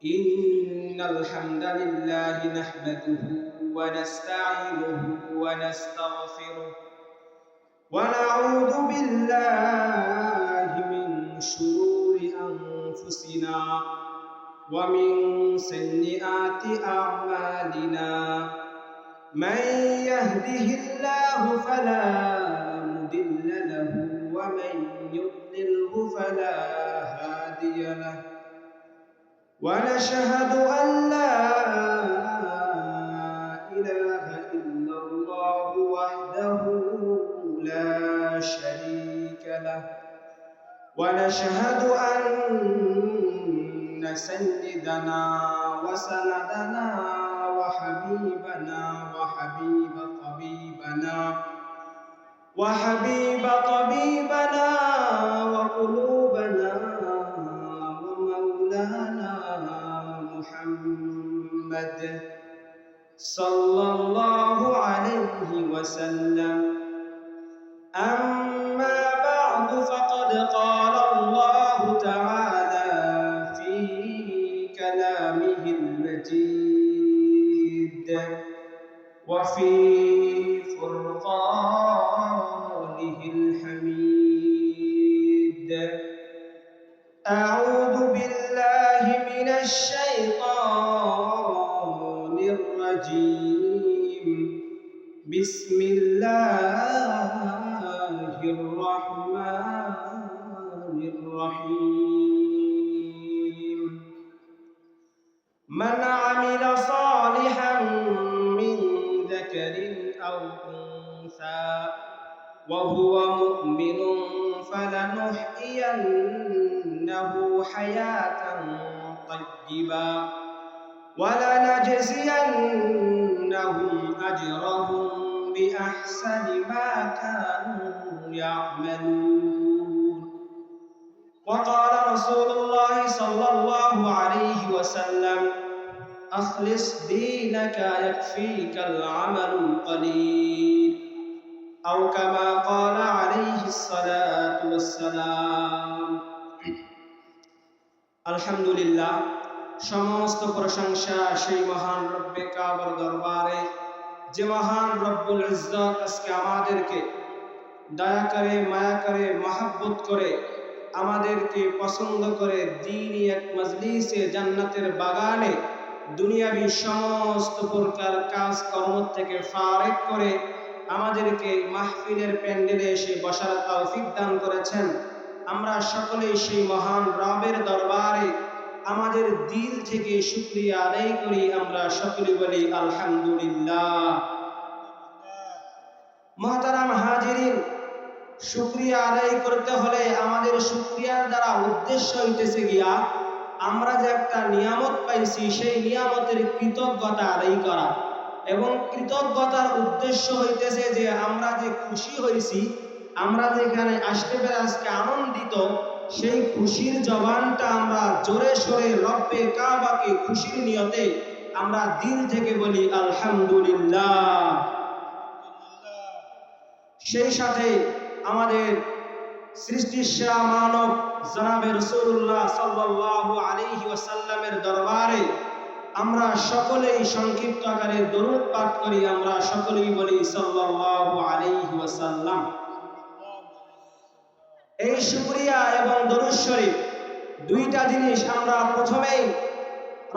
إن الحمد لله نحمده ونستعينه ونستغفره ونعوذ بالله من شرور أنفسنا ومن سيئات أعمالنا من يهده الله فلا مضل له ومن يضلله فلا هادي له ونشهد أن لا إله إلا الله وحده لا شريك له ونشهد أن سيدنا وسندنا وحبيبنا وحبيب طبيبنا وقلوبنا ومولانا محمد صلى الله عليه وسلم. أما بعد فقد قال الله تعالى في كلامه المجيد وفي فرقانه الحميد. أعوذ بالله من الشيطان الرجيم. بسم الله الرحمن الرحيم. من عمل صالحا من ذكر أو أنثى وهو مؤمن فلنحيينه حياة طيبة ولنجزينهم أجرهم بأحسن ما كانوا يعملون. وقال رسول الله صلى الله عليه وسلم: أخلص دينك يكفيك العمل القليل، أو كما قال عليه الصلاة والسلام. আলহামদুলিল্লাহ, সমস্ত প্রশংসা সেই মহান রব্বে কাবার দরবারে, যে মহান রব্বুল ইজ্জত আজকে আমাদেরকে দয়া করে, মায়া করে, মহব্বত করে, আমাদেরকে পছন্দ করে দ্বীনি এক মজলিসে জান্নাতের বাগানে দুনিয়াবি সমস্ত প্রকার কাজ কর্ম থেকে ফারেক করে আমাদেরকে মাহফিলের প্যান্ডেলে এসে বসার তৌফিক দান করেছেন। আমরা সকলেই সেই মহান রবের দরবারে আমাদের দিল থেকে শুকরিয়া আদায় করি। আমরা সকলে বলি আলহামদুলিল্লাহ। মুহতারাম হাজিরিন, শুকরিয়া আদায় করতে হলে আমাদের শুকরিয়ার দ্বারা উদ্দেশ্য হইতেছে গিয়া আমরা যে একটা নিয়ামত পাইছি সেই নিয়ামতের কৃতজ্ঞতা আদায় করা, এবং কৃতজ্ঞতার উদ্দেশ্য হইতেছে যে আমরা যে খুশি হয়েছি, আমরা যেখানে আসতে পেরে আজকে আনন্দিত, সেই খুশির জবানটা আমরা জোরে সোরে রব্বে কাবাকে খুশির নিয়তে আমরা দিল থেকে বলি আলহামদুলিল্লাহ। সেই সাথে আমাদের সৃষ্টির সেরা মানব জনাবে রাসূলুল্লাহ সাল্লাল্লাহু আলাইহি ওয়াসাল্লামের দরবারে আমরা সকলেই সংক্ষিপ্ত আকারে দরুদ পাঠ করি। আমরা সকলেই বলি সাল্লাল্লাহু আলাইহি ওয়াসাল্লাম। এই শুকরিয়া এবং দরুদ শরীফ দুইটা জিনিস আমরা প্রথমেই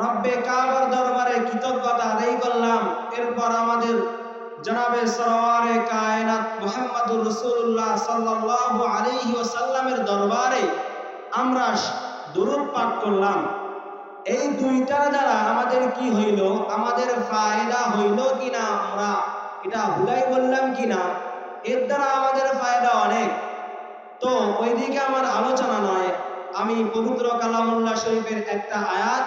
রব্বে কাবার দরবারে কৃতজ্ঞতা আদায় করলাম। এরপর আমাদের জনাবে সরওয়ারে কায়নাত মুহাম্মদুর রাসূলুল্লাহ সাল্লাল্লাহু আলাইহি ওয়াসাল্লামের দরবারে আমরা দরুদ পাঠ করলাম। এই দুইটার দ্বারা আমাদের কি হইল, আমাদের ফায়দা হইল কিনা, আমরা এটা ভুলাই বললাম কিনা, এর দ্বারা আমাদের ফায়দা অনেক। তো ওইদিকে আমার আলোচনা নয়, আমি পবিত্র কালামুল্লাহ শরীফের একটা আয়াত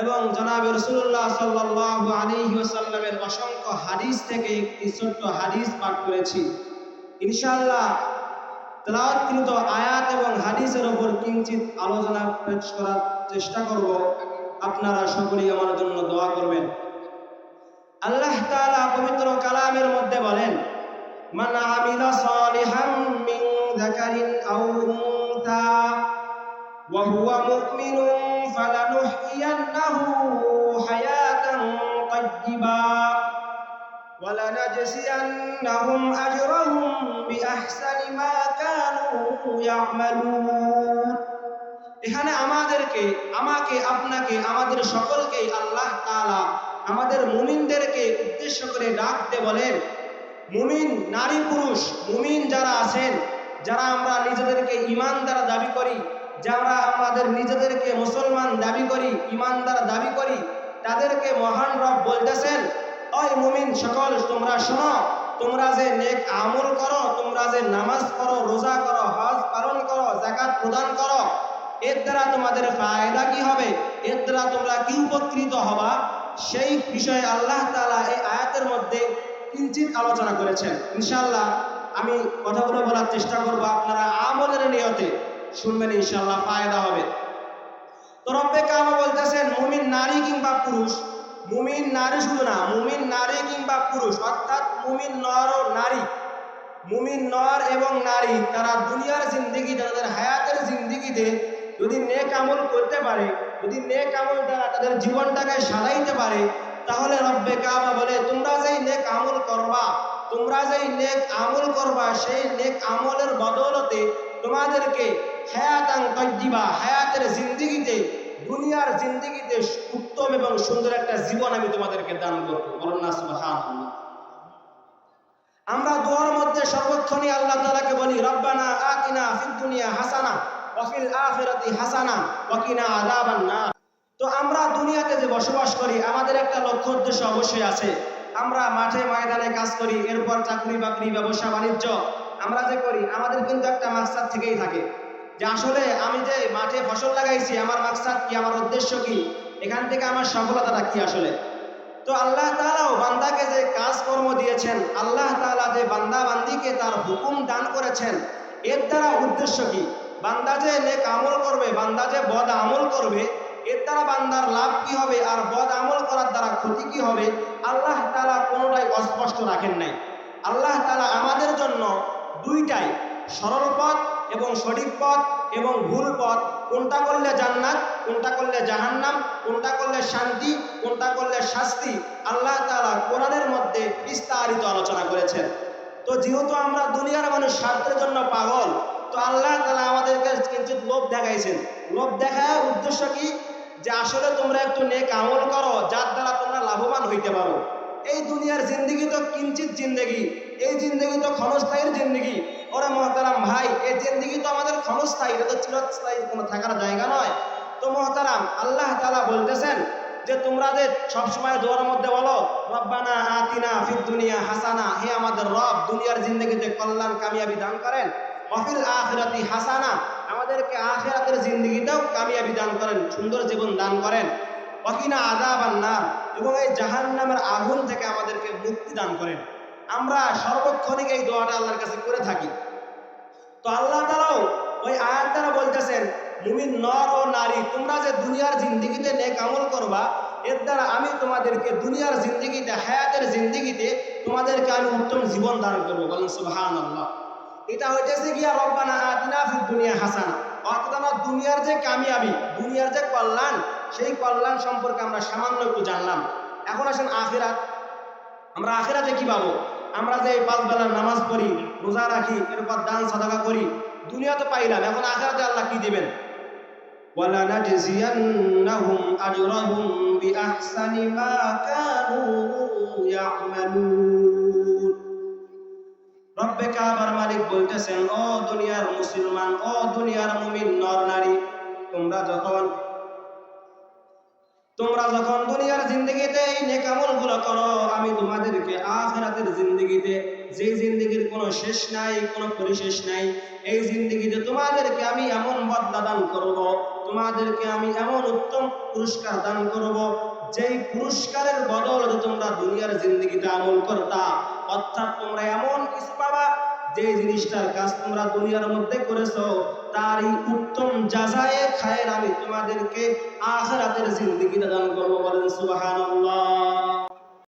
এবং জনাবে রাসূলুল্লাহ সাল্লাল্লাহু আলাইহি ওয়াসাল্লামের অসংখ্য হাদিস থেকে একটি ছোট্ট হাদিস পাঠ করেছি। ইনশাআল্লাহ তেলাওয়াতকৃত আয়াত এবং হাদিসের উপর কিঞ্চিত আলোচনা পেশ করার চেষ্টা করব। আপনারা সকলেই আমার জন্য দোয়া করবেন। আল্লাহ তাআলা পবিত্র কালামের মধ্যে বলেন, মান আমিলা সালিহাম মিন যাকারিন আও উনসা ওয়া হুয়া মুমিনুন فلنحيينه حياة طيبة ولنجزينهم أجرهم بأحسن ما كانوا يعملون। এখানে আমাকে আপনাকে আমাদের সকলকে আল্লাহ তাআলা আমাদের মুমিনদেরকে উদ্দেশ্য করে ডাকতে বলেন, মুমিন নারী পুরুষ, মুমিন যারা আছেন, যারা আমরা নিজেদেরকে ঈমানদার দাবি করি, যারা আমাদের নিজেদেরকে মুসলমান দাবি করি, ঈমানদার দাবি করি, তাদেরকে মহান রব বলতেছেন, ওই মুমিন সকল তোমরা শোনো, তোমরা যে নেক আমল করো, তোমরা যে নামাজ পড়ো, রোজা করো, হজ পালন করো, যাকাত প্রদান করো, এর দ্বারা তোমাদের ফায়দা কি হবে, এর দ্বারা তোমরা কি উপকৃত হবা, সেই বিষয়ে আল্লাহ তাআলা এই আয়াতের মধ্যে কিঞ্চিত আলোচনা করেছেন। ইনশাআল্লাহ আমি কথাগুলো বলার চেষ্টা করব, আপনারা আমলের নিয়তে শুনবেন, ইনশাআল্লাহ ফায়দা হবে। তো রব্বে কাবা বলতেছেন মুমিন নারী কিংবা পুরুষ, মুমিন নারী শুধু না, মুমিন নারী কিংবা পুরুষ, অর্থাৎ মুমিন নর ও নারী, মুমিন নর এবং নারী তারা দুনিয়ার জিন্দেগিতে, তাদের হায়াতের জিন্দেগিতে যদি নেক আমল করতে পারে, যদি নেক আমল দ্বারা তাদের জীবনটাকে সাজাইতে পারে, তাহলে রব্বে কাবা বলে তোমরা যেই নেক আমল করবা, তোমরা যেই নেক আমল করবা, সেই নেক আমলের বদৌলতে তোমাদেরকে হায়াতান তাইয়্যিবা, হায়াতের জিন্দেগিতে, দুনিয়ার জিন্দেগিতে উত্তম এবং সুন্দর একটা জীবন আমি তোমাদেরকে দান করব। বলুন না সুবহানাল্লাহ। আমরা দোয়ার মধ্যে সর্বক্ষণই আল্লাহ তাআলাকে বলি, রব্বানা আতিনা ফিদ দুনিয়া হাসানা ওয়া ফিল আখিরাতি হাসানা ওয়া কিনা আযাবান নার। তো আমরা দুনিয়াতে যে বসবাস করি, আমাদের একটা লক্ষ্য উদ্দেশ্য অবশ্যই আছে। আমরা মাঠে ময়দানে কাজ করি, এরপর চাকরি বাকরি, ব্যবসা বাণিজ্য আমরা যে করি, আমাদের কিন্তু একটা মাকসাদ থেকেই থাকে যে আসলে আমি যে মাঠে ফসল লাগাইছি, আমার মাকসাদ কি, আমার উদ্দেশ্য কি, এখান থেকে আমার সফলতাটা কি আসলে। তো আল্লাহ তাআলাও বান্দাকে যে কাজকর্ম দিয়েছেন, আল্লাহ তাআলা যে বান্দা বান্দিকে তার হুকুম দান করেছেন, এর দ্বারা উদ্দেশ্য কি, বান্দা যে নেক আমল করবে, বান্দা যে বদ আমল করবে, এর দ্বারা বান্দার লাভ কি হবে আর বদ আমল করার দ্বারা ক্ষতি কি হবে, আল্লাহ তাআলা কোনোটাই অস্পষ্ট রাখেন নাই। আল্লাহ তাআলা আমাদের জন্য দুইটাই, সরল পথ এবং সঠিক পথ এবং ভুল পথ, কোনটা করলে জান্নাত, কোনটা করলে জাহান্নাম, কোনটা করলে শান্তি, কোনটা করলে শাস্তি, আল্লাহ তাআলা কোরআনের মধ্যে বিস্তারিত আলোচনা করেছেন। তো যেহেতু আমরা দুনিয়ার মানুষ স্বার্থের জন্য পাগল, তো আল্লাহ তাআলা আমাদেরকে কিঞ্চিত লোভ দেখাইছেন। লোভ দেখায় উদ্দেশ্য কি, যে আসলে তোমরা একটু নেক আমল করো, যার দ্বারা তোমরা লাভবান হইতে পারো। এই দুনিয়ার জিন্দগি তো কিঞ্চিত জিন্দগি, এই জিন্দগি তো ক্ষণস্থায়ীর জিন্দগি। ওরে মহতারাম ভাই, এই জিন্দগি তো আমাদের ক্ষণস্থায়ী, এটা তো চিরস্থায়ী কোনো থাকার জায়গা নয়। তো মহতারাম আল্লাহ তাআলা বলতেছেন যে তোমরা যে সবসময় দোয়ার মধ্যে বলো, রব্বানা আতিনা ফিদ দুনিয়া হাসানা, হে আমাদের রব দুনিয়ার জিন্দগিতে কল্যাণ কামিয়াবি দান করেন, ওয়া ফিল আখিরাতি হাসানা, আমাদেরকে আখিরাতের জিন্দগিতেও কামিয়াবি দান করেন, সুন্দর জীবন দান করেন, ওয়া কিনা আযাবান নার, এবং এই জাহান্নামের আগুন থেকে আমাদেরকে মুক্তি দান করেন। আমরা সর্বক্ষণিক এই দোয়াটা আল্লাহর কাছে করে থাকি। তো আল্লাহ তাআলাও ওই আয়াত দ্বারা বলতেছেন, মুমিন নর ও নারী তোমরা যে দুনিয়ার জিন্দগিতে নেক আমল করবা, এর দ্বারা আমি তোমাদেরকে দুনিয়ার জিন্দগিতে, হায়াতের জিন্দগিতে তোমাদেরকে আমি উত্তম জীবন দান করবো। বলেন সুবহানাল্লাহ। এটা হইতেছে গিয়া রব্বানা আতিনা ফিদ দুনিয়া হাসানা, অর্থাৎ আমরা দুনিয়ার যে কামিয়াবি, দুনিয়ার যে কল্যাণ, সেই কল্যাণ সম্পর্কে আমরা সামান্য একটু জানলাম। এখন আসেন আখিরাত। আমরা আখিরাতে কি পাবো? আমরা যে 5 বেলার নামাজ পড়ি, রোজা রাখি, এরপর দান সাদাকা করি, দুনিয়া তো পাইলাম, এখন আখিরাতে আল্লাহ কি দিবেন? ওয়ালানাজজিয়ান্নাহুম আজরাহুম বিআহসানি মা কানু ইয়ামালুন। রব্বে কাবার মালিক বলতেছেন, ও দুনিয়ার মুসলমান, ও দুনিয়ার মুমিন নর নারী, তোমরা যখন দুনিয়ার জিন্দগিতে এই নেক আমলগুলো করো, আমি তোমাদেরকে আখিরাতের জিন্দগিতে, যে জিন্দগির কোনো শেষ নাই, কোনো পরিশেষ নাই, এই জিন্দগিতে তোমাদেরকে আমি এমন বদলা দান করব, তোমাদেরকে আমি এমন উত্তম পুরস্কার দান করব, যেই পুরস্কারের বদলে তোমরা দুনিয়ার জিন্দগিতে আমল করতা, অর্থাৎ তোমরা এমন কিছু পাবা যে জিনিসটার কাজ তোমরা দুনিয়ার মধ্যে করেছো, তারই উত্তম জাযায়ে খায়ের আমি তোমাদেরকে আখিরাতের জিন্দগিতে দান করব। বলেন সুবহানাল্লাহ।